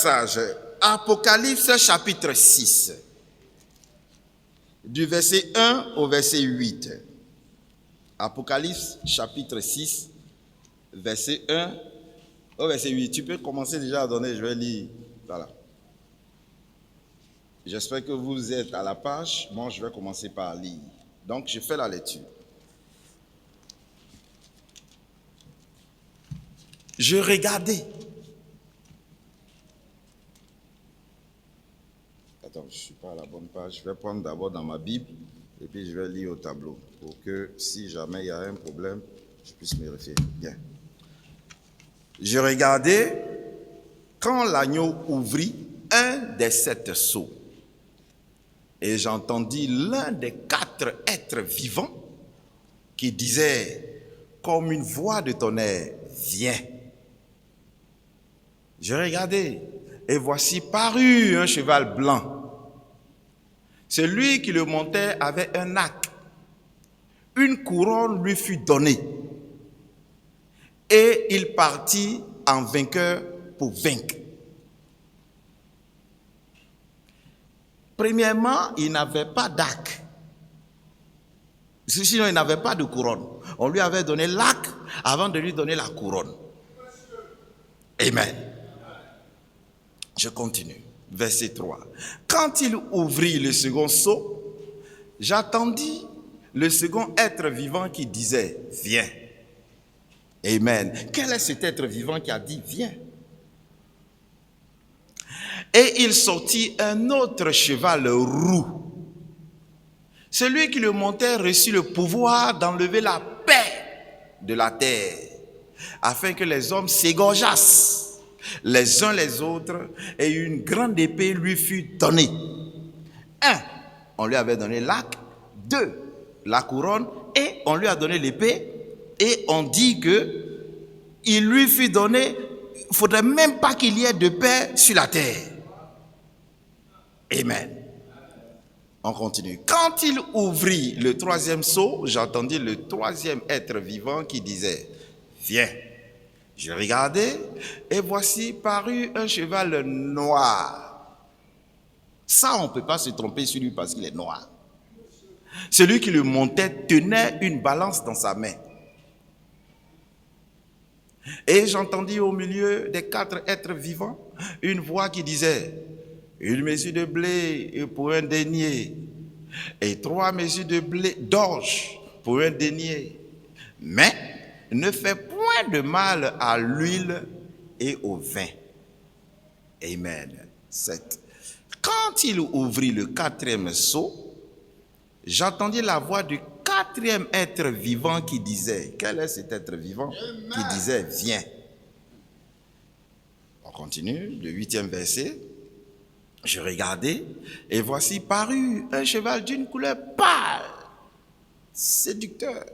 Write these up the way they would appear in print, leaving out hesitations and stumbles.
passage, Apocalypse chapitre 6, du verset 1 au verset 8. Apocalypse chapitre 6, verset 1 au verset 8. Tu peux commencer déjà à donner, je vais lire. Voilà. J'espère que vous êtes à la page. Moi, je vais commencer par lire. Donc, je fais la lecture. Je regardais. Attends, je ne suis pas à la bonne page. Je vais prendre d'abord dans ma Bible et puis je vais lire au tableau pour que si jamais il y a un problème, je puisse me référer. Bien. Je regardais quand l'agneau ouvrit un des 7 sceaux et j'entendis l'un des 4 êtres vivants qui disait comme une voix de tonnerre, viens. Je regardais et voici parut un cheval blanc. Celui qui le montait avait un arc. Une couronne lui fut donnée. Et il partit en vainqueur pour vaincre. Premièrement, il n'avait pas d'arc. Sinon, il n'avait pas de couronne. On lui avait donné l'arc avant de lui donner la couronne. Amen. Je continue. Verset 3. Quand il ouvrit le second sceau, j'attendis le second être vivant qui disait, viens. Amen. Quel est cet être vivant qui a dit, viens? Et il sortit un autre cheval roux. Celui qui le montait reçut le pouvoir d'enlever la paix de la terre, afin que les hommes s'égorgeassent les uns les autres, et une grande épée lui fut donnée. 1, on lui avait donné l'arc. 2, la couronne. Et on lui a donné l'épée. Et on dit que il lui fut donné, il ne faudrait même pas qu'il y ait de paix sur la terre. Amen. On continue. Quand il ouvrit le 3e sceau, j'entendis le 3e être vivant qui disait, viens. Je regardais et voici parut un cheval noir. Ça, on ne peut pas se tromper sur lui parce qu'il est noir. Celui qui le montait tenait une balance dans sa main. Et j'entendis au milieu des 4 êtres vivants une voix qui disait, une mesure de blé pour un denier et 3 mesures de blé d'orge pour un denier. Mais ne fais point de mal à l'huile et au vin. Amen. 7. Quand il ouvrit le 4e sceau, j'entendis la voix du 4e être vivant qui disait, quel est cet être vivant? Amen. Qui disait, viens. On continue, le 8e verset. Je regardais et voici parut un cheval d'une couleur pâle, séducteur.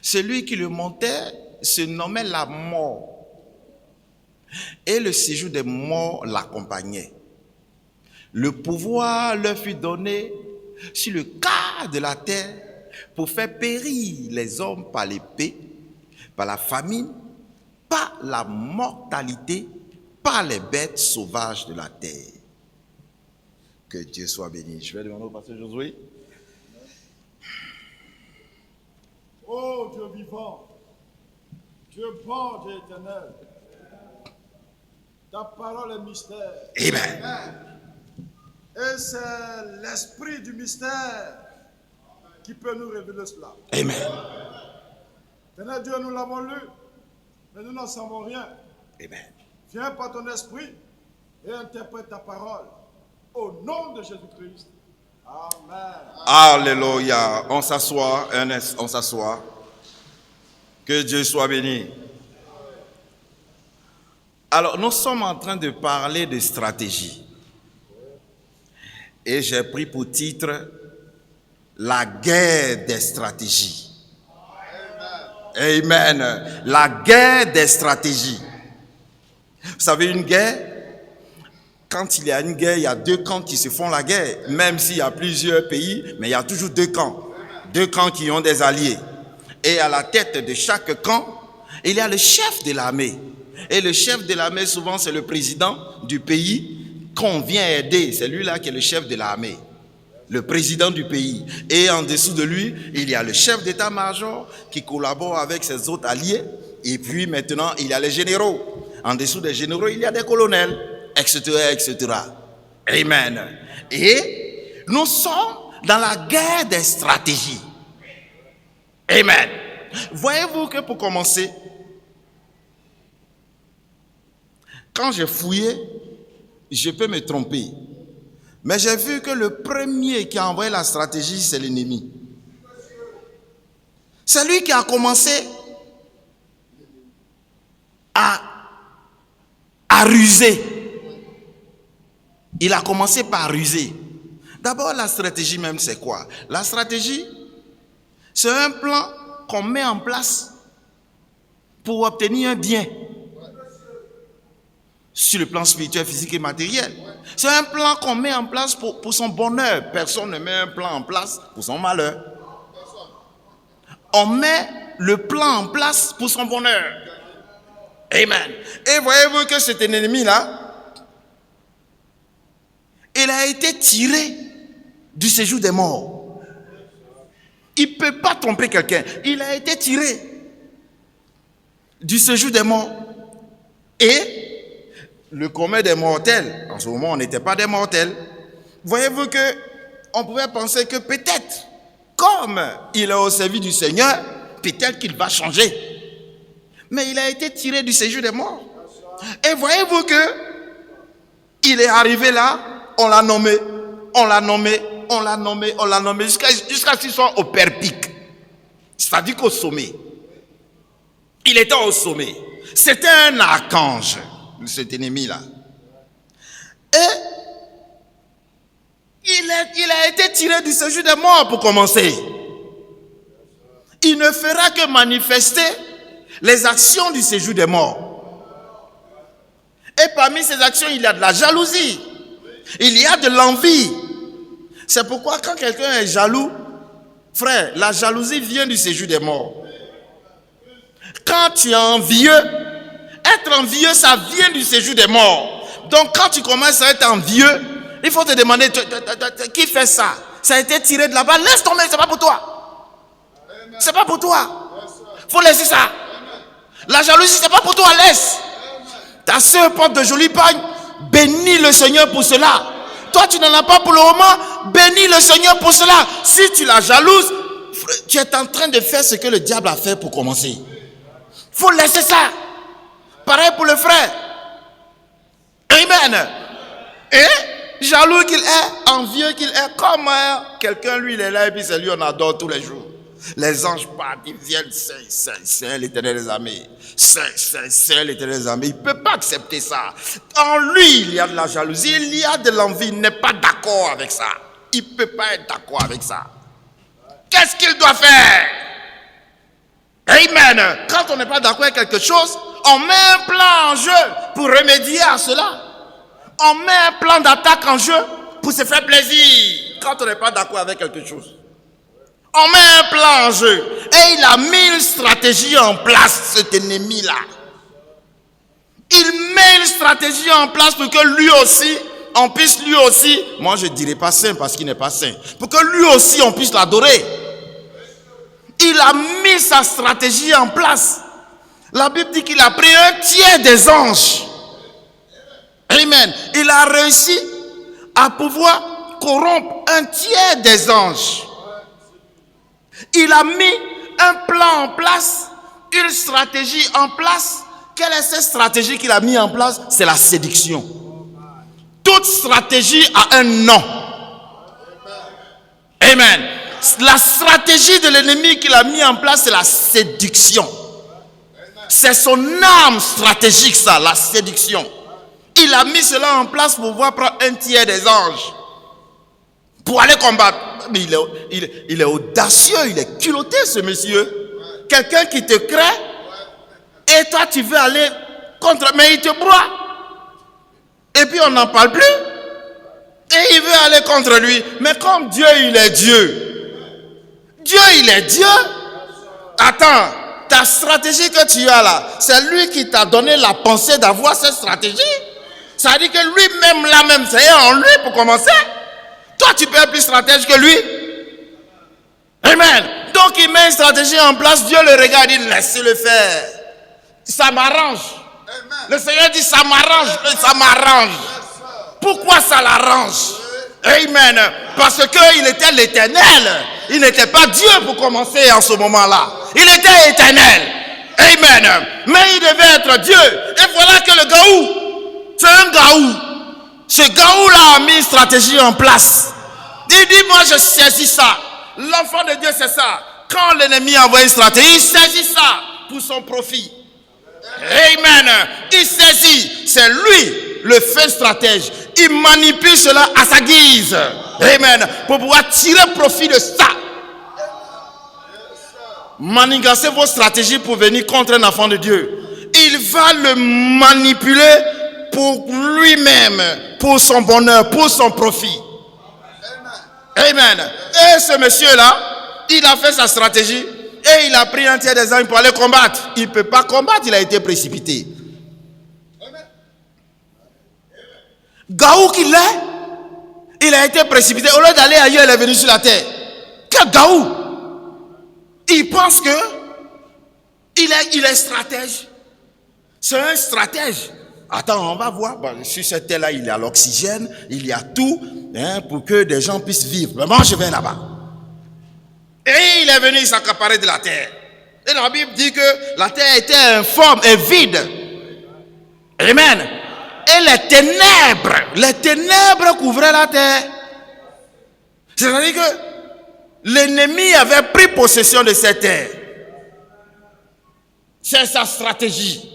Celui qui le montait se nommait la mort. Et le séjour des morts l'accompagnait. Le pouvoir leur fut donné sur le quart de la terre pour faire périr les hommes par l'épée, par la famine, par la mortalité, par les bêtes sauvages de la terre. Que Dieu soit béni. Je vais demander au pasteur Josué. Oh Dieu vivant, Dieu bon, Dieu éternel, ta parole est mystère. Amen. Et c'est l'esprit du mystère qui peut nous révéler cela. Amen. Éternel Dieu, nous l'avons lu, mais nous n'en savons rien. Amen. Viens par ton esprit et interprète ta parole. Au nom de Jésus-Christ. Amen. Alléluia. On s'assoit, Ernest, on s'assoit. Que Dieu soit béni. Alors, nous sommes en train de parler de stratégie. Et j'ai pris pour titre la guerre des stratégies. Amen. Amen. La guerre des stratégies. Vous savez, une guerre, quand il y a une guerre, il y a 2 camps qui se font la guerre. Même s'il y a plusieurs pays, mais il y a toujours 2 camps. 2 camps qui ont des alliés. Et à la tête de chaque camp, il y a le chef de l'armée. Et le chef de l'armée, souvent, c'est le président du pays qu'on vient aider. C'est lui-là qui est le chef de l'armée. Le président du pays. Et en dessous de lui, il y a le chef d'état-major qui collabore avec ses autres alliés. Et puis maintenant, il y a les généraux. En dessous des généraux, il y a des colonels, etc., etc. Amen. Et nous sommes dans la guerre des stratégies. Amen. Voyez-vous que pour commencer, quand j'ai fouillé, je peux me tromper. Mais j'ai vu que le premier qui a envoyé la stratégie, c'est l'ennemi. C'est lui qui a commencé à ruser. Il a commencé par ruser. D'abord, la stratégie même, c'est quoi? La stratégie, c'est un plan qu'on met en place pour obtenir un bien. Sur le plan spirituel, physique et matériel. C'est un plan qu'on met en place pour son bonheur. Personne ne met un plan en place pour son malheur. On met le plan en place pour son bonheur. Amen. Et voyez-vous que cet ennemi-là, il a été tiré du séjour des morts. Il ne peut pas tromper quelqu'un. Il a été tiré du séjour des morts. Et le commun des mortels, en ce moment on n'était pas des mortels, voyez-vous que on pouvait penser que peut-être, comme il est au service du Seigneur, peut-être qu'il va changer. Mais il a été tiré du séjour des morts. Et voyez-vous que il est arrivé là, on l'a nommé, jusqu'à ce qu'il soit au père-pic. C'est-à-dire qu'au sommet. Il était au sommet. C'était un archange, cet ennemi-là. Et il a été tiré du séjour des morts pour commencer. Il ne fera que manifester les actions du séjour des morts. Et parmi ces actions, il y a de la jalousie. Il y a de l'envie. C'est pourquoi quand quelqu'un est jaloux, frère, la jalousie vient du séjour des morts. Quand tu es envieux, être envieux, ça vient du séjour des morts. Donc quand tu commences à être envieux, il faut te demander, qui fait ça? Ça a été tiré de là-bas, laisse tomber, c'est pas pour toi. C'est pas pour toi. Faut laisser ça. La jalousie, c'est pas pour toi, laisse. Ta soeur porte de jolies pagnes, bénis le Seigneur pour cela. Toi, tu n'en as pas pour le moment, bénis le Seigneur pour cela. Si tu la jalouses, tu es en train de faire ce que le diable a fait pour commencer. Faut laisser ça. Pareil pour le frère. Amen. Et jaloux qu'il est, envieux qu'il est, comme quelqu'un, lui, il est là et puis c'est lui, on adore tous les jours. Les anges partent, ils viennent, c'est l'Éternel des armées. C'est l'Éternel des armées. Il ne peut pas accepter ça. En lui, il y a de la jalousie, il y a de l'envie. Il n'est pas d'accord avec ça. Il ne peut pas être d'accord avec ça. Qu'est-ce qu'il doit faire? Amen. Quand on n'est pas d'accord avec quelque chose, on met un plan en jeu pour remédier à cela. On met un plan d'attaque en jeu pour se faire plaisir. Quand on n'est pas d'accord avec quelque chose. On met un plan en jeu. Et il a mis une stratégie en place, cet ennemi-là. Il met une stratégie en place pour que lui aussi, on puisse lui aussi, moi je ne dirais pas saint parce qu'il n'est pas saint, pour que lui aussi on puisse l'adorer. Il a mis sa stratégie en place. La Bible dit qu'il a pris un tiers des anges. Amen. Il a réussi à pouvoir corrompre un tiers des anges. Il a mis un plan en place, une stratégie en place. Quelle est cette stratégie qu'il a mis en place? C'est la séduction. Toute stratégie a un nom. Amen. La stratégie de l'ennemi qu'il a mis en place, c'est la séduction. C'est son arme stratégique, ça, la séduction. Il a mis cela en place pour pouvoir prendre un tiers des anges. Pour aller combattre. Mais il est audacieux, il est culotté, ce monsieur. Quelqu'un qui te crée, et toi tu veux aller contre, mais il te broie. Et puis on n'en parle plus. Et il veut aller contre lui. Mais comme Dieu, il est Dieu. Dieu, il est Dieu. Attends, Ta stratégie que tu as là, c'est lui qui t'a donné la pensée d'avoir cette stratégie. Ça veut dire que lui-même, là même, c'est en lui pour commencer. Toi, tu peux être plus stratège que lui. Amen. Donc, il met une stratégie en place. Dieu le regarde et dit, laissez-le faire. Ça m'arrange. Le Seigneur dit, ça m'arrange. Ça m'arrange. Pourquoi ça l'arrange? Amen. Parce qu'il était l'Éternel. Il n'était pas Dieu pour commencer en ce moment-là. Il était éternel. Amen. Mais il devait être Dieu. Et voilà que le Gaou, c'est un Gaou. Ce Gaou-là a mis une stratégie en place. Il dit, moi je saisis ça. L'enfant de Dieu, c'est ça. Quand l'ennemi envoie une stratégie, il saisit ça pour son profit. Amen. Il saisit. C'est lui le fait stratège. Il manipule cela à sa guise. Amen. Pour pouvoir tirer profit de ça. Manigancez vos stratégies pour venir contre un enfant de Dieu. Il va le manipuler pour lui-même, pour son bonheur, pour son profit. Amen. Et ce monsieur-là, il a fait sa stratégie et il a pris un tiers des hommes pour aller combattre. Il ne peut pas combattre, il a été précipité. Gaou qu'il est, il a été précipité. Au lieu d'aller ailleurs, il est venu sur la terre. Quel Gaou! Il pense que il est stratège. C'est un stratège. Attends, on va voir. Bon, sur cette terre-là, il y a l'oxygène, il y a tout, pour que des gens puissent vivre. Mais moi, je vais là-bas. Et il est venu s'accaparer de la terre. Et la Bible dit que la terre était informe et vide. Amen. Et les ténèbres couvraient la terre. C'est-à-dire que l'ennemi avait pris possession de cette terre. C'est sa stratégie.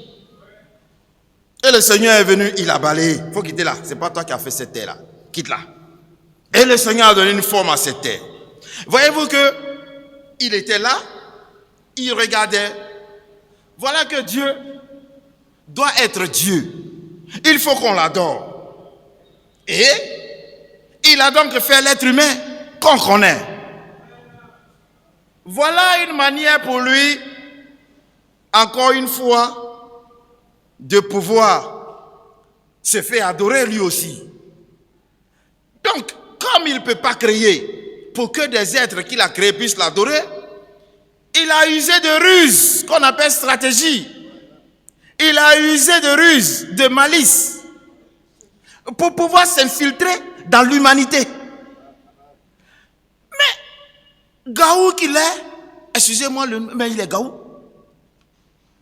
Et le Seigneur est venu, il a balayé. Il faut quitter là. Ce n'est pas toi qui as fait cette terre-là. Quitte là. Et le Seigneur a donné une forme à cette terre. Voyez-vous que il était là, il regardait. Voilà que Dieu doit être Dieu. Il faut qu'on l'adore. Et il a donc fait l'être humain qu'on connaît. Voilà une manière pour lui, encore une fois, de pouvoir se faire adorer lui aussi. Donc, comme il ne peut pas créer pour que des êtres qu'il a créés puissent l'adorer, il a usé de ruses qu'on appelle stratégie. Il a usé de ruses, de malice, pour pouvoir s'infiltrer dans l'humanité. Mais, Gaou qu'il est, excusez-moi, mais il est Gaou.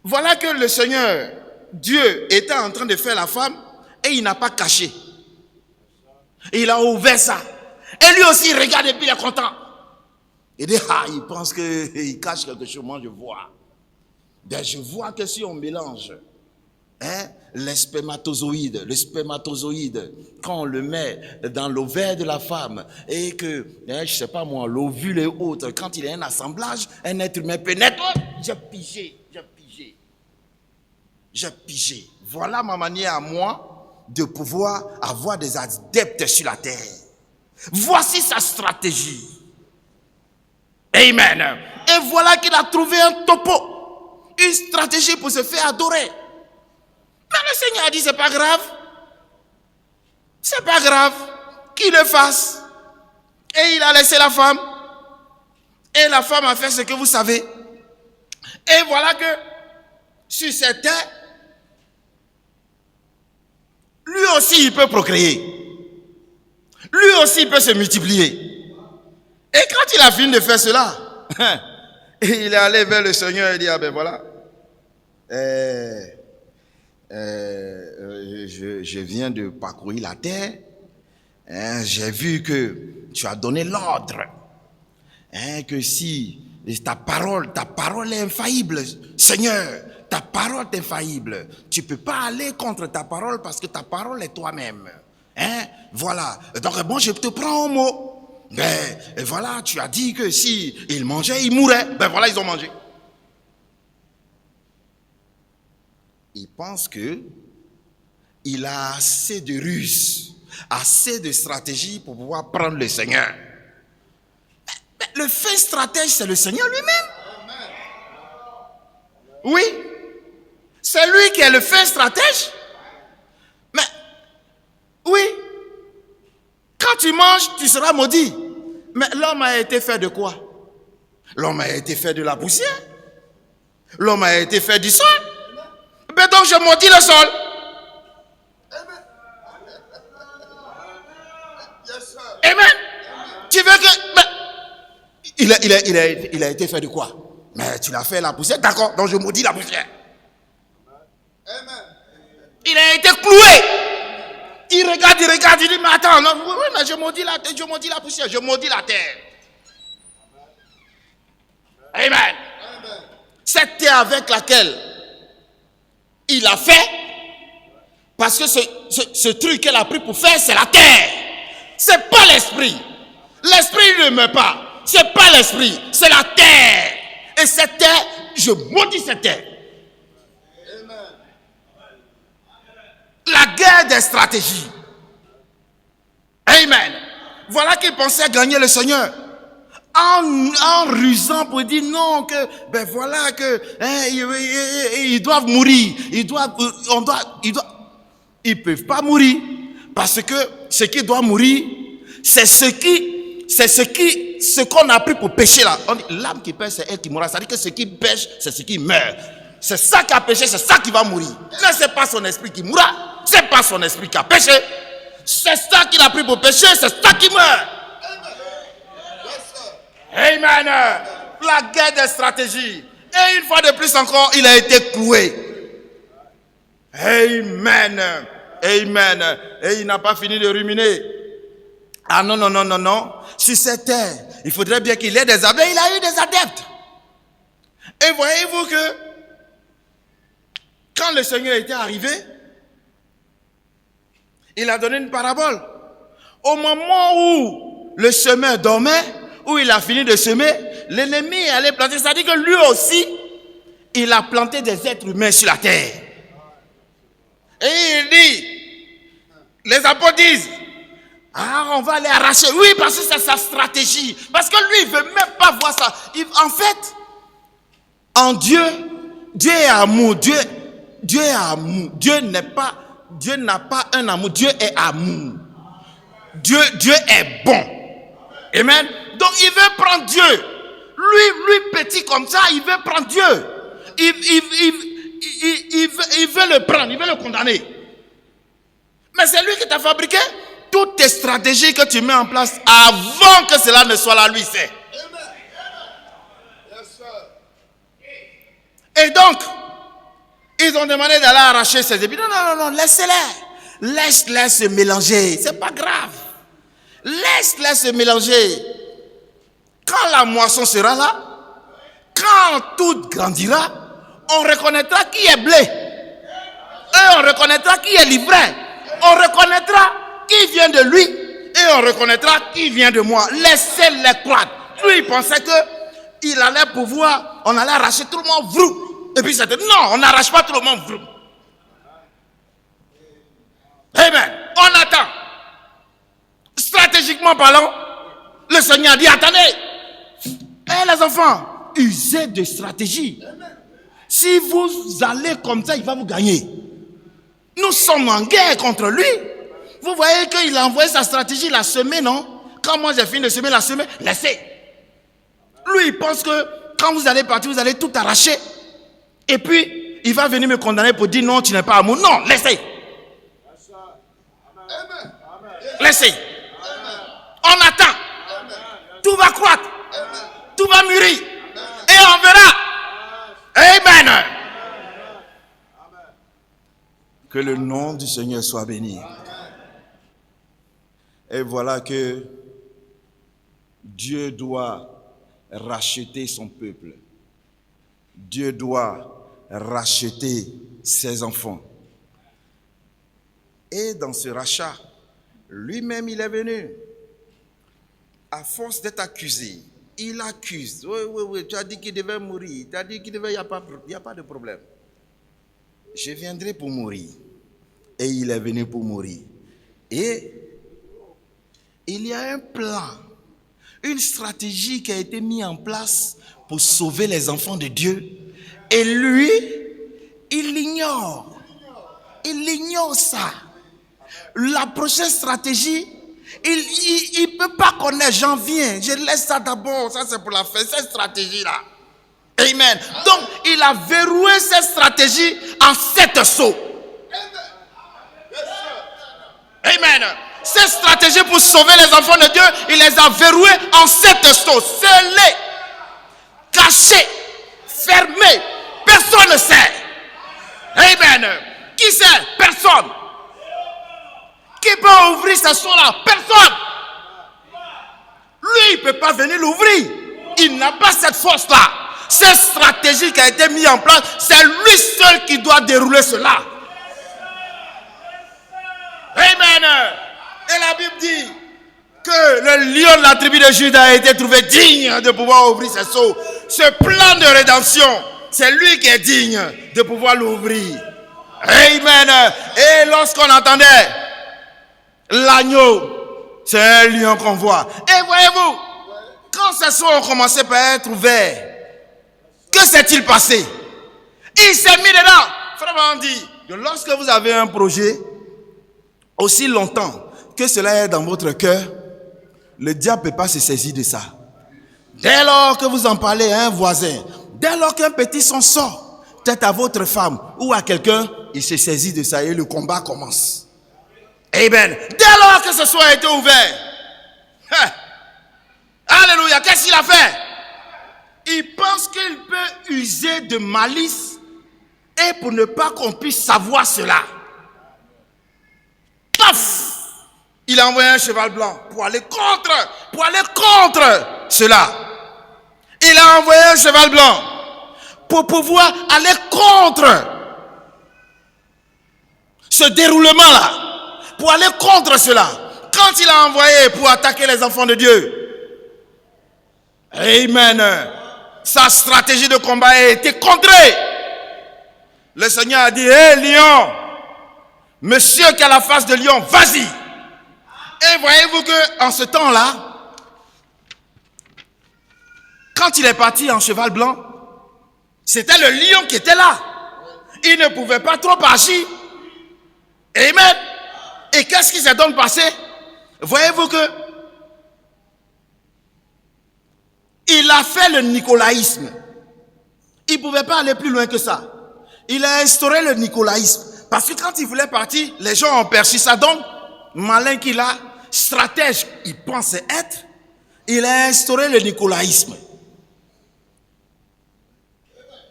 Voilà que le Seigneur, Dieu, était en train de faire la femme et il n'a pas caché. Il a ouvert ça. Et lui aussi, il regarde et puis il est content. Il dit, il pense qu'il cache quelque chose. Moi, je vois. Ben, je vois que si on mélange les spermatozoïdes, le spermatozoïde, quand on le met dans l'ovaire de la femme et que, je sais pas moi, l'ovule et autres, quand il y a un assemblage, un être humain pénètre, j'ai pigé. Voilà ma manière à moi de pouvoir avoir des adeptes sur la terre. Voici sa stratégie. Amen. Et voilà qu'il a trouvé un topo, une stratégie pour se faire adorer. Mais le Seigneur a dit, c'est pas grave. C'est pas grave qu'il le fasse. Et il a laissé la femme. Et la femme a fait ce que vous savez. Et voilà que sur cette terre, lui aussi il peut procréer. Lui aussi il peut se multiplier. Et quand il a fini de faire cela, il est allé vers le Seigneur et dit, ah ben voilà, je viens de parcourir la terre, j'ai vu que tu as donné l'ordre, que si ta parole est infaillible, Seigneur, ta parole est infaillible, tu ne peux pas aller contre ta parole parce que ta parole est toi-même. Voilà, donc bon, je te prends au mot. Ben voilà, tu as dit que si ils mangeaient, ils mourraient. Ben voilà, ils ont mangé. Il pense que il a assez de ruses, assez de stratégies pour pouvoir prendre le Seigneur. Mais le fin stratège, c'est le Seigneur lui-même. Oui. C'est lui qui est le fin stratège. Mais, oui. Quand tu manges, tu seras maudit. Mais l'homme a été fait de quoi? L'homme a été fait de la poussière. L'homme a été fait du sol. Mais donc je maudis le sol. Amen. Tu veux que... Mais, il a été fait de quoi? Mais tu l'as fait la poussière. D'accord, donc je maudis la poussière. Il a été cloué. Il regarde, il dit, mais attends, non, oui, mais je maudis la poussière, je maudis la terre. Amen. Cette terre avec laquelle il a fait, parce que ce truc qu'elle a pris pour faire, c'est la terre. C'est pas l'esprit. L'esprit ne meurt pas. C'est pas l'esprit, c'est la terre. Et cette terre, je maudis cette terre. La guerre des stratégies. Amen. Voilà qu'il pensait gagner le Seigneur. En rusant pour dire non, que ben voilà que ils doivent mourir. Ils peuvent pas mourir. Parce que ce qui doit mourir, c'est ce qu'on a pris pour pécher là. On dit l'âme qui pêche, c'est elle qui mourra. C'est-à-dire que ce qui pêche, c'est ce qui meurt. C'est ça qui a péché, c'est ça qui va mourir. Mais c'est pas son esprit qui mourra. C'est pas son esprit qui a péché. C'est ça qu'il a pris pour pécher, c'est ça qui meurt. Amen. La guerre des stratégies. Et une fois de plus encore, il a été cloué. Amen. Amen. Et il n'a pas fini de ruminer. Ah non. Sur cette terre, il faudrait bien qu'il ait des adeptes. Il a eu des adeptes. Et voyez-vous que quand le Seigneur était arrivé, il a donné une parabole. Au moment où le semeur dormait, où il a fini de semer, l'ennemi allait planter. C'est-à-dire que lui aussi, il a planté des êtres humains sur la terre. Et il dit, les apôtres disent, on va les arracher. Oui, parce que c'est sa stratégie. Parce que lui, il ne veut même pas voir ça. En fait, en Dieu, Dieu est amour. Dieu est amour. Dieu n'a pas un amour. Dieu est amour. Dieu est bon. Amen. Donc il veut prendre Dieu. Lui petit comme ça, il veut prendre Dieu. Il veut le prendre, il veut le condamner. Mais c'est lui qui t'a fabriqué. Toutes tes stratégies que tu mets en place avant que cela ne soit là, lui sait. Et donc, ils ont demandé d'aller arracher ces épis. Non, laissez-les. Laisse-les se mélanger. C'est pas grave. Laisse-les se mélanger. Quand la moisson sera là, quand tout grandira, on reconnaîtra qui est blé. Et on reconnaîtra qui est livret. On reconnaîtra qui vient de lui. Et on reconnaîtra qui vient de moi. Laissez-les croître. Lui, il pensait qu'il allait pouvoir, on allait arracher tout le monde, vrou. Et puis c'était, non, on n'arrache pas tout le monde, vrou. Amen. On attend. Stratégiquement parlant, le Seigneur dit, attendez. Les enfants, usez de stratégie. Si vous allez comme ça, il va vous gagner. Nous sommes en guerre contre lui. Vous voyez qu'il a envoyé sa stratégie, il a semé, non? Quand moi j'ai fini de semer, il a semé, laissez. Lui, il pense que quand vous allez partir, vous allez tout arracher. Et puis, il va venir me condamner pour dire non, tu n'es pas amour. Non, laissez. Laissez. On attend. Tout va croître. Tout va mûrir. Et on verra. Amen. Que le nom du Seigneur soit béni. Et voilà que Dieu doit racheter son peuple. Dieu doit racheter ses enfants. Et dans ce rachat, lui-même, il est venu. À force d'être accusé, il accuse. Oui, tu as dit qu'il devait mourir. Tu as dit qu'il devait, il n'y a pas de problème. Je viendrai pour mourir. Et il est venu pour mourir. Et il y a un plan, une stratégie qui a été mise en place pour sauver les enfants de Dieu. Et lui, il l'ignore. Il ignore ça. La prochaine stratégie, il ne peut pas connaître. J'en viens. Je laisse ça d'abord. Ça, c'est pour la fin. Cette stratégie-là. Amen. Donc, il a verrouillé cette stratégie en 7 sauts. Amen. Cette stratégie pour sauver les enfants de Dieu, il les a verrouillés en 7 sauts. Scellés, cachés, fermés. Personne ne sait. Amen. Qui sait? Personne. Qui peut ouvrir ce sauts-là? Personne. Lui, il ne peut pas venir l'ouvrir. Il n'a pas cette force-là. Cette stratégie qui a été mise en place, c'est lui seul qui doit dérouler cela. Amen. Et la Bible dit que le lion de la tribu de Juda a été trouvé digne de pouvoir ouvrir ses sceaux. Ce plan de rédemption, c'est lui qui est digne de pouvoir l'ouvrir. Amen. Et lorsqu'on entendait l'agneau, c'est un lion qu'on voit. Et voyez-vous, quand ces sceaux ont commencé par être ouverts, que s'est-il passé? Il s'est mis dedans. Frère, on dit que lorsque vous avez un projet, aussi longtemps que cela est dans votre cœur, le diable ne peut pas se saisir de ça. Dès lors que vous en parlez à un voisin, dès lors qu'un petit son sort, peut-être à votre femme ou à quelqu'un, il se saisit de ça et le combat commence. Amen. Dès lors que ce soit a été ouvert, alléluia, qu'est-ce qu'il a fait? Il pense qu'il peut user de malice et pour ne pas qu'on puisse savoir cela. Paf! Il a envoyé un cheval blanc pour aller contre cela. Il a envoyé un cheval blanc pour pouvoir aller contre ce déroulement-là, pour aller contre cela. Quand il a envoyé pour attaquer les enfants de Dieu, amen, sa stratégie de combat a été contrée. Le Seigneur a dit, hé lion, monsieur qui a la face de lion, vas-y. Et voyez-vous qu'en ce temps-là, quand il est parti en cheval blanc, c'était le lion qui était là. Il ne pouvait pas trop agir. Amen. Et qu'est-ce qui s'est donc passé? Voyez-vous que il a fait le nicolaïsme. Il ne pouvait pas aller plus loin que ça. Il a instauré le nicolaïsme. Parce que quand il voulait partir, les gens ont perçu ça. Donc, malin qu'il a, stratège, il pensait être, il a instauré le nicolaïsme.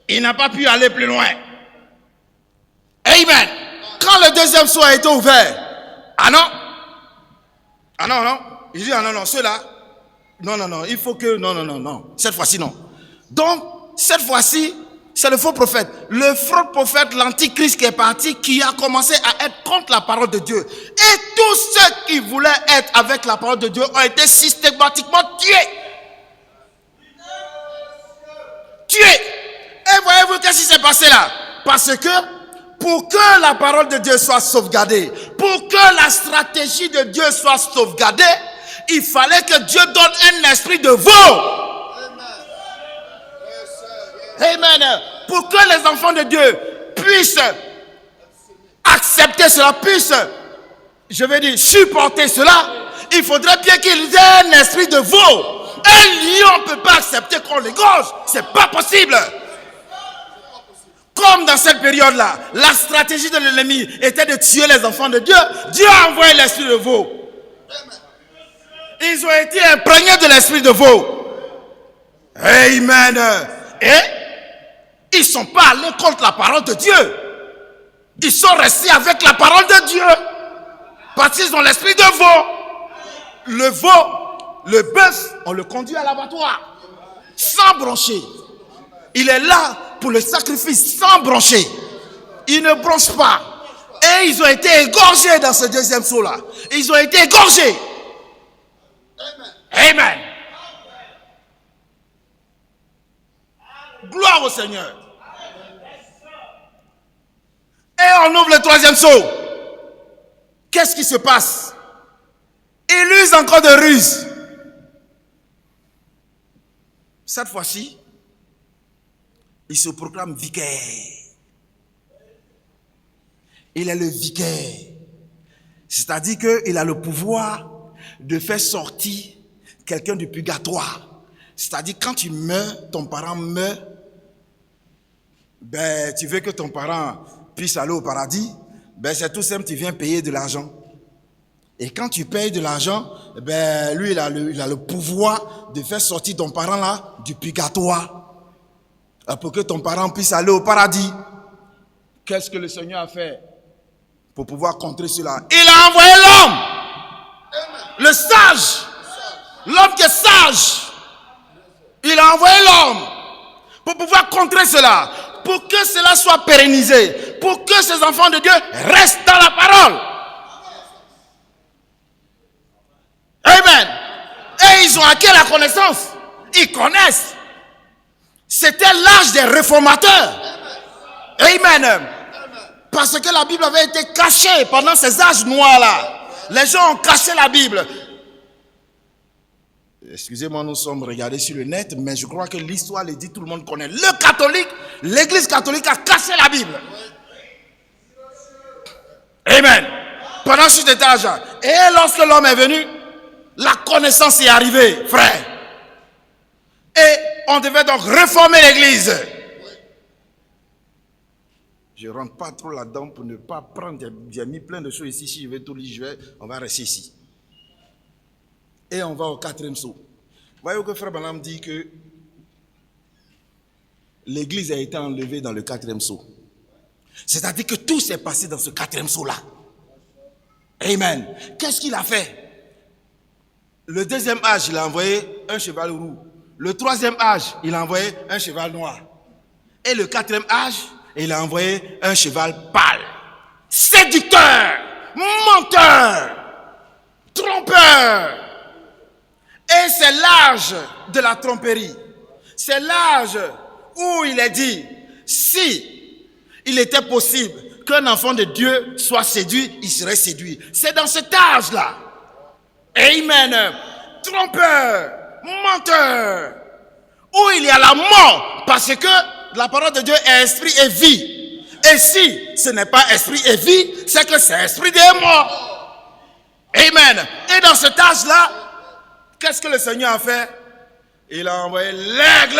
Il n'a pas pu aller plus loin. Amen. Quand le deuxième sceau a été ouvert, ah non, il dit, ah non, ceux-là, non, il faut que, non, cette fois-ci, non. Donc, cette fois-ci, c'est le faux prophète. Le faux prophète, l'antichrist qui est parti, qui a commencé à être contre la parole de Dieu. Et tous ceux qui voulaient être avec la parole de Dieu ont été systématiquement tués. Et voyez-vous qu'est-ce qui s'est passé là? Parce que pour que la parole de Dieu soit sauvegardée, pour que la stratégie de Dieu soit sauvegardée, il fallait que Dieu donne un esprit de veau. Amen. Pour que les enfants de Dieu puissent accepter cela, puissent, je vais dire, supporter cela, il faudrait bien qu'ils aient un esprit de veau. Un lion ne peut pas accepter qu'on l'égorge. C'est pas possible. Comme dans cette période-là, la stratégie de l'ennemi était de tuer les enfants de Dieu. Dieu a envoyé l'esprit de veau. Ils ont été imprégnés de l'esprit de veau. Amen. Et ils ne sont pas allés contre la parole de Dieu. Ils sont restés avec la parole de Dieu. Parce qu'ils ont l'esprit de veau. Le veau, le bœuf, on le conduit à l'abattoir. Sans broncher. Il est là pour le sacrifice sans broncher. Il ne bronche pas. Et ils ont été égorgés dans ce deuxième saut-là. Ils ont été égorgés. Amen. Gloire au Seigneur. Et on ouvre le troisième saut. Qu'est-ce qui se passe? Il use encore de ruse. Cette fois-ci, il se proclame vicaire. Il est le vicaire. C'est-à-dire qu'il a le pouvoir de faire sortir quelqu'un du purgatoire. C'est-à-dire quand tu meurs, ton parent meurt, ben, tu veux que ton parent puisse aller au paradis, ben, c'est tout simple, tu viens payer de l'argent. Et quand tu payes de l'argent, ben, lui, il a le pouvoir de faire sortir ton parent là du purgatoire pour que ton parent puisse aller au paradis. Qu'est-ce que le Seigneur a fait pour pouvoir contrer cela? Il a envoyé l'homme, le sage, l'homme qui est sage. Il a envoyé l'homme pour pouvoir contrer cela, pour que cela soit pérennisé, pour que ces enfants de Dieu restent dans la parole. Amen. Et ils ont acquis la connaissance. Ils connaissent. C'était l'âge des réformateurs. Amen. Parce que la Bible avait été cachée pendant ces âges noirs-là. Les gens ont caché la Bible. Excusez-moi, nous sommes regardés sur le net, mais je crois que l'histoire le dit, tout le monde connaît. Le catholique, l'église catholique a caché la Bible. Amen. Pendant cet étage-là. Et lorsque l'homme est venu, la connaissance est arrivée, frère. Et on devait donc réformer l'église. Je ne rentre pas trop là-dedans pour ne pas prendre. J'ai mis plein de choses ici. Si je vais tout lire, on va rester ici. Et on va au 4e sceau. Voyez que Frère Branham dit que l'église a été enlevée dans le 4e sceau. C'est-à-dire que tout s'est passé dans ce 4e sceau-là. Amen. Qu'est-ce qu'il a fait? Le 2e âge, il a envoyé un cheval roux. Le 3e âge, il a envoyé un cheval noir. Et le 4e âge, il a envoyé un cheval pâle. Séducteur, menteur, trompeur. Et c'est l'âge de la tromperie. C'est l'âge où il est dit, si il était possible qu'un enfant de Dieu soit séduit, il serait séduit. C'est dans cet âge-là. Amen. Trompeur, menteur, où il y a la mort, parce que la parole de Dieu est esprit et vie. Et si ce n'est pas esprit et vie, c'est que c'est esprit et mort. Amen. Et dans cet âge-là, qu'est-ce que le Seigneur a fait? Il a envoyé l'aigle.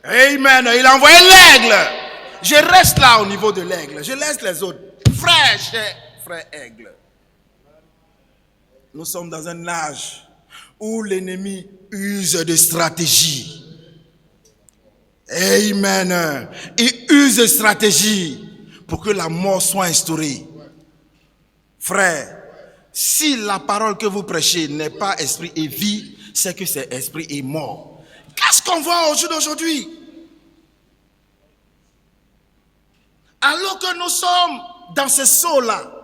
Amen. Il a envoyé l'aigle. Je reste là au niveau de l'aigle. Je laisse les autres. Frère aigle. Nous sommes dans un âge où l'ennemi use de stratégie. Amen. Il use de stratégie pour que la mort soit instaurée. Frère, si la parole que vous prêchez n'est pas esprit et vie, c'est que c'est esprit et mort. Qu'est-ce qu'on voit au jour d'aujourd'hui? Alors que nous sommes dans ce sceau-là,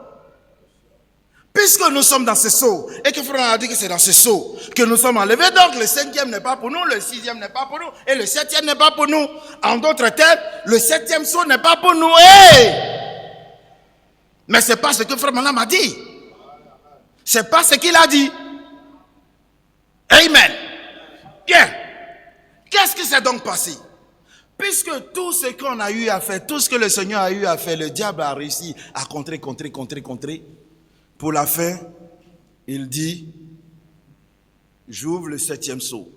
puisque nous sommes dans ce sceau, et que Frère a dit que c'est dans ce sceau que nous sommes enlevés, donc le 5e n'est pas pour nous, le 6e n'est pas pour nous, et le 7e n'est pas pour nous. En d'autres termes, le 7e sceau n'est pas pour nous. Hey! Mais ce n'est pas ce que Frère Branham a dit. Ce n'est pas ce qu'il a dit. Amen. Bien. Qu'est-ce qui s'est donc passé? Puisque tout ce qu'on a eu à faire, tout ce que le Seigneur a eu à faire, le diable a réussi à contrer. Pour la fin, il dit, j'ouvre le 7e sceau.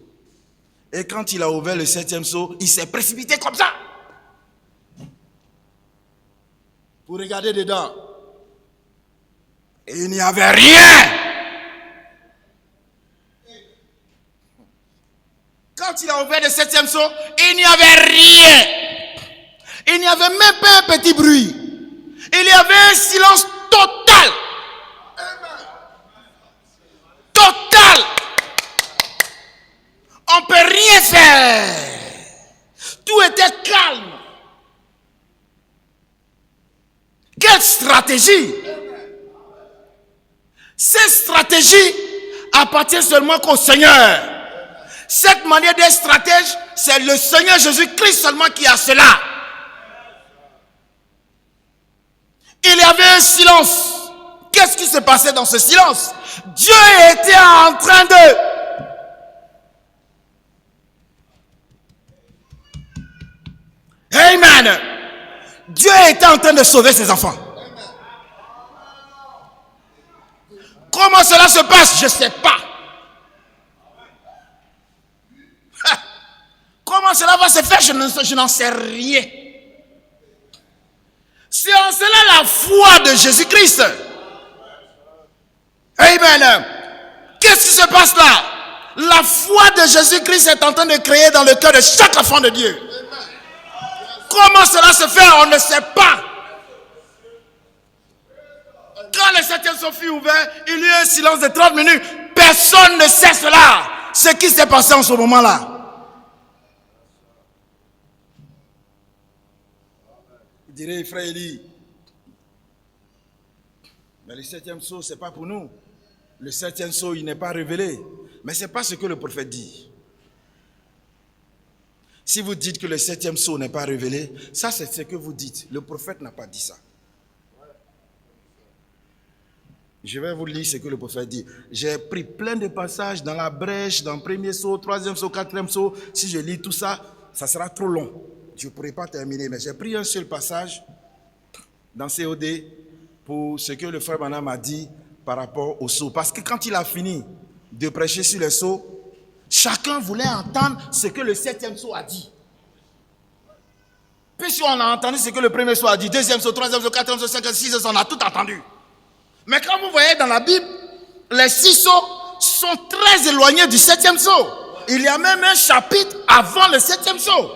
Et quand il a ouvert le 7e sceau, il s'est précipité comme ça. Pour regarder dedans. Et il n'y avait rien. Quand il a ouvert le 7e sceau, il n'y avait rien. Il n'y avait même pas un petit bruit. Il y avait un silence total. Total. On ne peut rien faire. Tout était calme. Quelle stratégie! Cette stratégie appartient seulement qu'au Seigneur. Cette manière d'être stratège, c'est le Seigneur Jésus-Christ seulement qui a cela. Il y avait un silence. Qu'est-ce qui se passait dans ce silence? Dieu était en train de... Amen. Dieu était en train de sauver ses enfants. Comment cela se passe? Je ne sais pas. Comment cela va se faire? Je n'en sais rien. C'est en cela la foi de Jésus-Christ. Amen. Qu'est-ce qui se passe là? La foi de Jésus-Christ est en train de créer dans le cœur de chaque enfant de Dieu. Comment cela se fait? On ne sait pas. Quand le 7e sceau fut ouvert, il y eut un silence de 30 minutes. Personne ne sait cela. Ce qui s'est passé en ce moment-là. Il dirait, frère Élie, mais le 7e sceau, ce n'est pas pour nous. Le 7e sceau, il n'est pas révélé. Mais ce n'est pas ce que le prophète dit. Si vous dites que le 7e sceau n'est pas révélé, ça c'est ce que vous dites. Le prophète n'a pas dit ça. Je vais vous lire ce que le prophète dit. J'ai pris plein de passages dans la brèche, dans le 1er sceau, 3e sceau, 4e sceau. Si je lis tout ça, ça sera trop long. Je ne pourrai pas terminer. Mais j'ai pris un seul passage dans COD pour ce que le frère Branham a dit par rapport au sceau. Parce que quand il a fini de prêcher sur le sceau, chacun voulait entendre ce que le 7e sceau a dit. Puisqu'on a entendu ce que le 1er sceau a dit, 2e sceau, 3e sceau, 4e sceau, 5e, 6e sceau, on a tout entendu. Mais quand vous voyez dans la Bible, les 6 sceaux sont très éloignés du 7e sceau. Il y a même un chapitre avant le 7e sceau.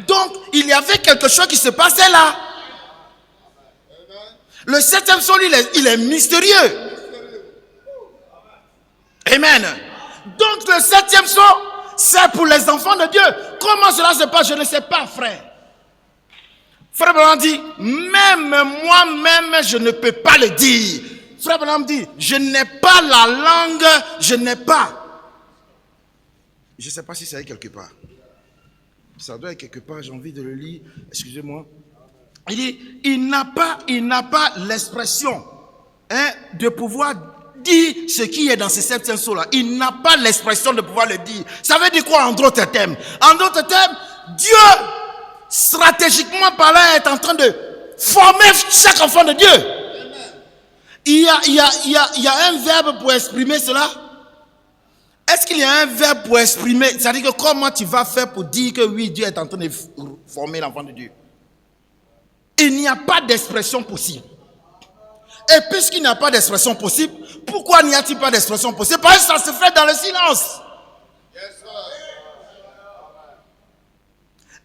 Donc, il y avait quelque chose qui se passait là. Le 7e sceau, il est mystérieux. Amen. Donc, le 7e sceau, c'est pour les enfants de Dieu. Comment cela se passe? Je ne sais pas, frère. Frère Branham dit, même moi-même, je ne peux pas le dire. Frère Branham dit, je n'ai pas la langue, je n'ai pas. Je ne sais pas si ça est quelque part. Ça doit être quelque part, j'ai envie de le lire. Excusez-moi. Il dit, il n'a pas l'expression de pouvoir dire ce qui est dans ce 7e sceau-là. Il n'a pas l'expression de pouvoir le dire. Ça veut dire quoi en d'autres termes? En d'autres termes, Dieu, stratégiquement parlant, est en train de former chaque enfant de Dieu. Il y a un verbe pour exprimer cela. Est-ce qu'il y a un verbe pour exprimer? C'est-à-dire que comment tu vas faire pour dire que oui, Dieu est en train de former l'enfant de Dieu? Il n'y a pas d'expression possible. Et puisqu'il n'y a pas d'expression possible, pourquoi n'y a-t-il pas d'expression possible? Parce que ça se fait dans le silence.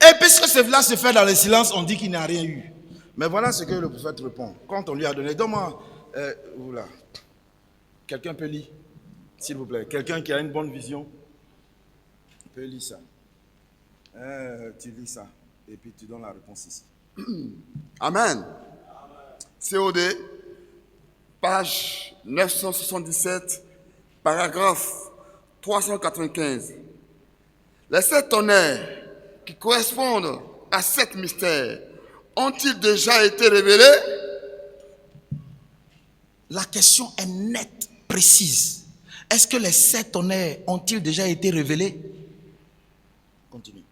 Et puisque cela se fait dans le silence, on dit qu'il n'y a rien eu. Mais voilà ce que le prophète répond. Quand on lui a donné, donne-moi, quelqu'un peut lire, s'il vous plaît. Quelqu'un qui a une bonne vision, peut lire ça. Tu lis ça, et puis tu donnes la réponse ici. Amen. COD, page 977, paragraphe 395. Les 7 tonnerres qui correspondent à 7 mystères ont-ils déjà été révélés? La question est nette, précise. Est-ce que les 7 tonnerres ont-ils déjà été révélés? Continue.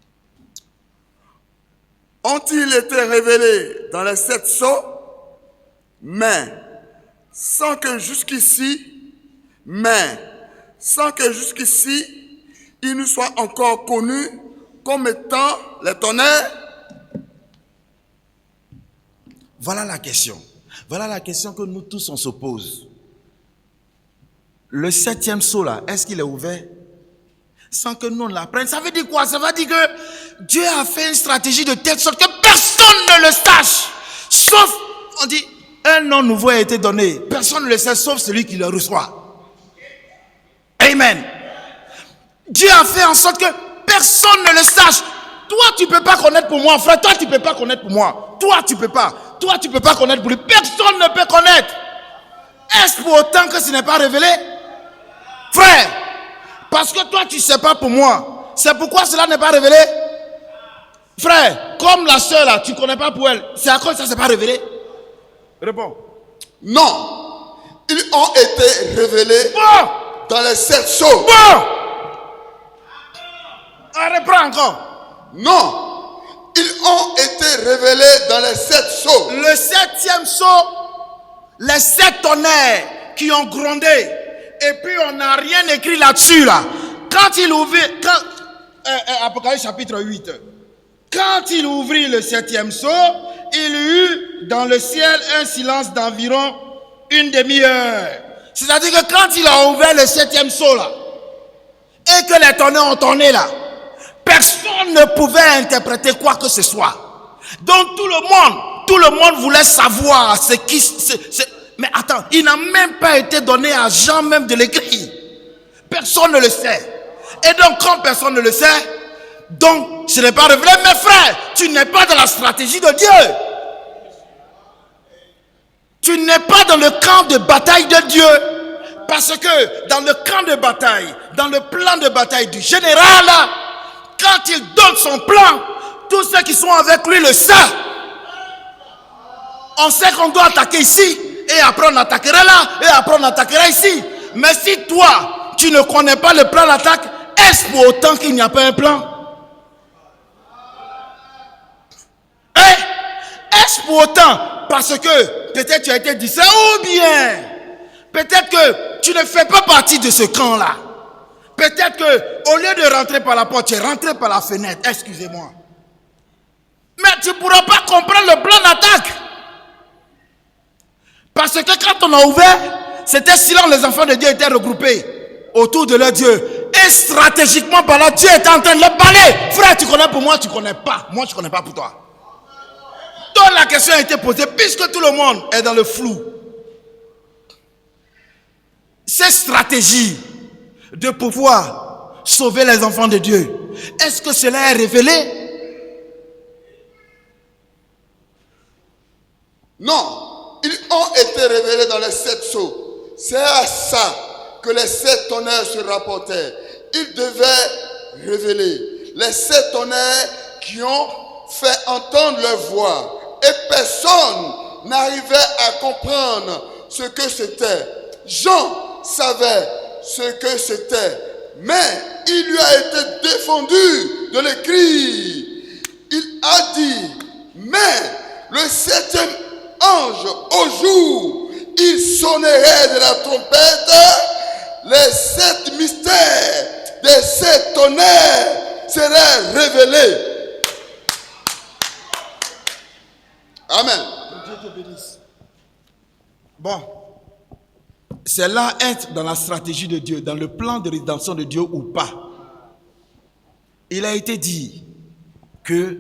Ont-ils été révélés dans les 7 sceaux? Mais sans que jusqu'ici, ils nous soient encore connus comme étant les tonnerres? Voilà la question. Voilà la question que nous tous on se pose. Le 7e sceau là, est-ce qu'il est ouvert? Sans que nous on l'apprenne. Ça veut dire quoi? Ça veut dire que Dieu a fait une stratégie de telle sorte que personne ne le sache. Sauf, on dit, un nom nouveau a été donné. Personne ne le sait sauf celui qui le reçoit. Amen. Dieu a fait en sorte que personne ne le sache. Toi, tu ne peux pas connaître pour moi, frère. Toi, tu ne peux pas connaître pour moi. Toi, tu ne peux pas. Toi, tu ne peux pas connaître pour lui. Personne ne peut connaître. Est-ce pour autant que ce n'est pas révélé? Frère, parce que toi, tu ne sais pas pour moi. C'est pourquoi cela n'est pas révélé? Frère, comme la soeur là, tu ne connais pas pour elle. C'est à cause que ça ne s'est pas révélé? Réponds. Non. Ils ont été révélés dans les 7 sceaux. Bon. On reprend encore. Non. Ils ont été révélés dans les 7 sceaux. Le 7e sceau, les 7 tonnerres qui ont grondé. Et puis on n'a rien écrit là-dessus là. Quand il ouvrit, Apocalypse chapitre 8, quand il ouvrit le 7e sceau, il y eut dans le ciel un silence d'environ une demi-heure. C'est-à-dire que quand il a ouvert le 7e sceau là, et que les tonnerres ont tonné là, personne ne pouvait interpréter quoi que ce soit. Donc tout le monde voulait savoir ce qui... Mais attends, il n'a même pas été donné à Jean même de l'écrire. Personne ne le sait. Et donc quand personne ne le sait, donc ce n'est pas révélé. Mais frère, tu n'es pas dans la stratégie de Dieu. Tu n'es pas dans le camp de bataille de Dieu. Parce que dans le camp de bataille, dans le plan de bataille du général, quand il donne son plan, tous ceux qui sont avec lui le savent. On sait qu'on doit attaquer ici, et après on attaquera là, et après on attaquera ici. Mais si toi, tu ne connais pas le plan d'attaque, est-ce pour autant qu'il n'y a pas un plan? Est-ce pour autant parce que peut-être tu as été distrait, ou bien peut-être que tu ne fais pas partie de ce camp-là. Peut-être que au lieu de rentrer par la porte, tu es rentré par la fenêtre. Excusez-moi. Mais tu ne pourras pas comprendre le plan d'attaque. Parce que quand on a ouvert, c'était silence, les enfants de Dieu étaient regroupés autour de leur Dieu. Et stratégiquement par là, Dieu était en train de leur parler. Frère, tu connais pour moi, tu ne connais pas. Moi, je ne connais pas pour toi. Donc la question a été posée, puisque tout le monde est dans le flou. Cette stratégie de pouvoir sauver les enfants de Dieu, est-ce que cela est révélé? Non, ils ont été révélés dans les 7 sceaux. C'est à ça que les 7 tonnerres se rapportaient. Ils devaient révéler les 7 tonnerres qui ont fait entendre leur voix. Et personne n'arrivait à comprendre ce que c'était. Jean savait ce que c'était, mais il lui a été défendu de l'écrire. Il a dit, mais le 7e ange, au jour, il sonnerait de la trompette, les 7 mystères des 7 tonnerres seraient révélés. Amen. Que Dieu te bénisse. Bon, c'est là être dans la stratégie de Dieu, dans le plan de rédemption de Dieu ou pas. Il a été dit que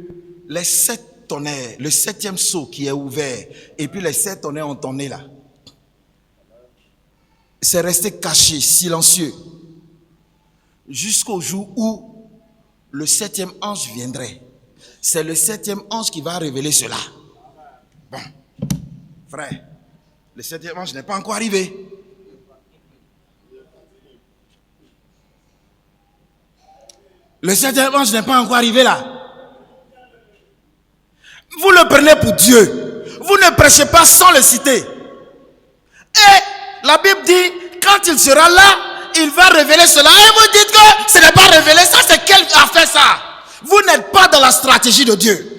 les 7 tonnerres, le 7e sceau qui est ouvert, et puis les 7 tonnerres ont tonné là. C'est resté caché, silencieux, jusqu'au jour où le 7e ange viendrait. C'est le 7e ange qui va révéler cela. Bon, frère, le 7e ange n'est pas encore arrivé. Le 7e ange n'est pas encore arrivé là. Vous le prenez pour Dieu. Vous ne prêchez pas sans le citer. Et la Bible dit, quand il sera là, il va révéler cela. Et vous dites que ce n'est pas révélé. Ça, c'est quel a fait ça? Vous n'êtes pas dans la stratégie de Dieu.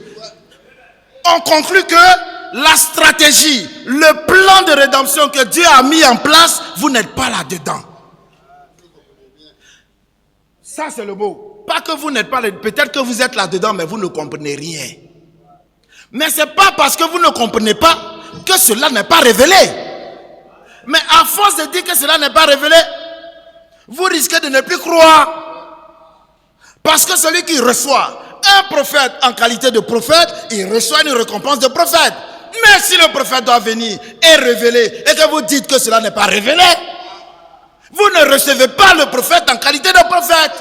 On conclut que la stratégie, le plan de rédemption que Dieu a mis en place, vous n'êtes pas là-dedans. Ça, c'est le mot. Pas que vous n'êtes pas là, peut-être que vous êtes là-dedans, mais vous ne comprenez rien. Mais ce n'est pas parce que vous ne comprenez pas que cela n'est pas révélé. Mais à force de dire que cela n'est pas révélé, vous risquez de ne plus croire. Parce que celui qui reçoit un prophète en qualité de prophète, il reçoit une récompense de prophète. Mais si le prophète doit venir et révéler, et que vous dites que cela n'est pas révélé, vous ne recevez pas le prophète en qualité de prophète.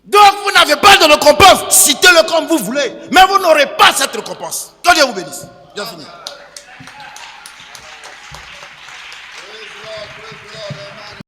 Donc vous n'avez pas de récompense. Citez-le comme vous voulez. Mais vous n'aurez pas cette récompense. Que Dieu vous bénisse. Bien fini.